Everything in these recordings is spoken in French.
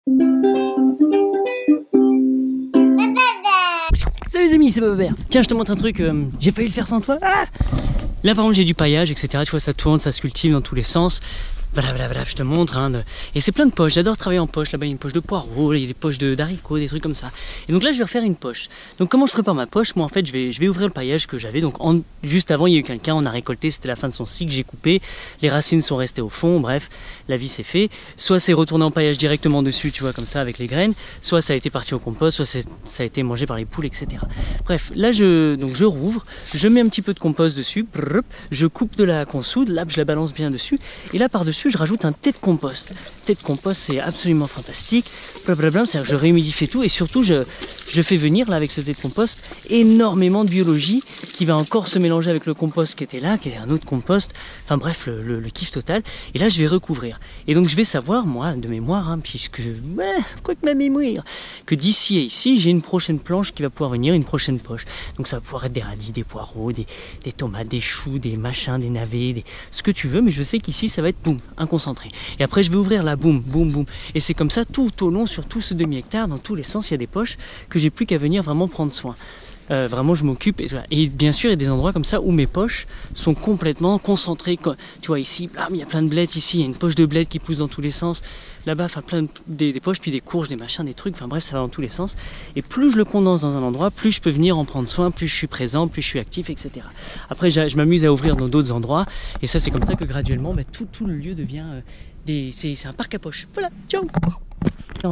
Salut les amis, c'est Bob Vert. Tiens, je te montre un truc, j'ai failli le faire sans toi. Ah, là par contre j'ai du paillage, etc. Tu vois, ça tourne, ça se cultive dans tous les sens. Blablabla, je te montre, hein, et c'est plein de poches, j'adore travailler en poche. Là-bas il y a une poche de poireaux, il y a des poches d'haricots, des trucs comme ça. Et donc là je vais refaire une poche. Donc comment je prépare ma poche? Moi en fait je vais ouvrir le paillage que j'avais. Donc juste avant il y a eu quelqu'un, on a récolté, c'était la fin de son cycle, j'ai coupé, les racines sont restées au fond, bref, la vie s'est fait. Soit c'est retourné en paillage directement dessus, tu vois, comme ça avec les graines, soit ça a été parti au compost, soit ça a été mangé par les poules, etc. Bref, là je rouvre, je mets un petit peu de compost dessus, je coupe de la consoude, là je la balance bien dessus, et là par dessus je rajoute un thé de compost. Le thé de compost c'est absolument fantastique, blablabla, c'est-à-dire que je réhumidifie tout et surtout je fais venir là avec ce thé de compost énormément de biologie qui va encore se mélanger avec le compost qui était là, qui est un autre compost, enfin bref le kiff total. Et là je vais recouvrir. Et donc je vais savoir moi de mémoire, hein, puisque quoi que ma mémoire, que d'ici et ici j'ai une prochaine planche qui va pouvoir venir, une prochaine poche. Donc ça va pouvoir être des radis, des poireaux, des tomates, des choux, des machins, des navets, ce que tu veux, mais je sais qu'ici ça va être boum, un concentré. Et après je vais ouvrir là, boum, boum, boum. Et c'est comme ça tout au long, sur tout ce demi-hectare, dans tous les sens, il y a des poches que j'ai plus qu'à venir vraiment prendre soin. Vraiment je m'occupe et bien sûr il y a des endroits comme ça où mes poches sont complètement concentrées. Tu vois ici, là, il y a plein de blettes, ici il y a une poche de blettes qui pousse dans tous les sens, là-bas enfin des poches, puis des courges, des machins, des trucs, enfin bref ça va dans tous les sens. Et plus je le condense dans un endroit, plus je peux venir en prendre soin, plus je suis présent, plus je suis actif, etc. Après je m'amuse à ouvrir dans d'autres endroits et ça c'est comme ça que graduellement tout le lieu devient c'est un parc à poches. Voilà, ciao.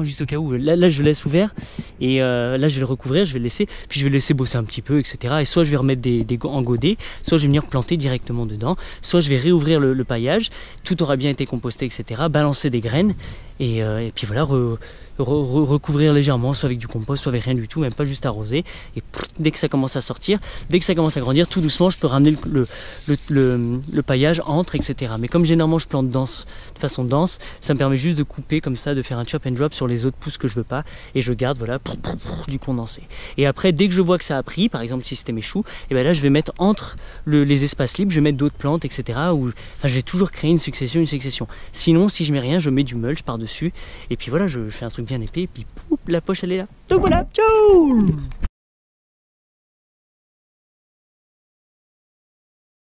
Juste au cas où, là je laisse ouvert et là je vais le recouvrir, je vais le laisser, puis je vais le laisser bosser un petit peu, etc. Et soit je vais remettre en godet, soit je vais venir planter directement dedans, soit je vais réouvrir le paillage, tout aura bien été composté, etc. Balancer des graines et puis voilà, recouvrir légèrement, soit avec du compost, soit avec rien du tout, même pas juste arroser. Et dès que ça commence à sortir, dès que ça commence à grandir, tout doucement je peux ramener le paillage entre, etc. Mais comme généralement je plante de façon dense, ça me permet juste de couper comme ça, de faire un chop and drop sur les autres pousses que je veux pas, et je garde voilà du condensé. Et après dès que je vois que ça a pris, par exemple si c'était mes choux, et ben là je vais mettre entre les espaces libres, je vais mettre d'autres plantes, etc. Enfin, je vais toujours créer une succession. Sinon si je mets rien, je mets du mulch par dessus, et puis voilà, je fais un truc bien épais, et puis pouf, la poche elle est là. Donc voilà, ciao.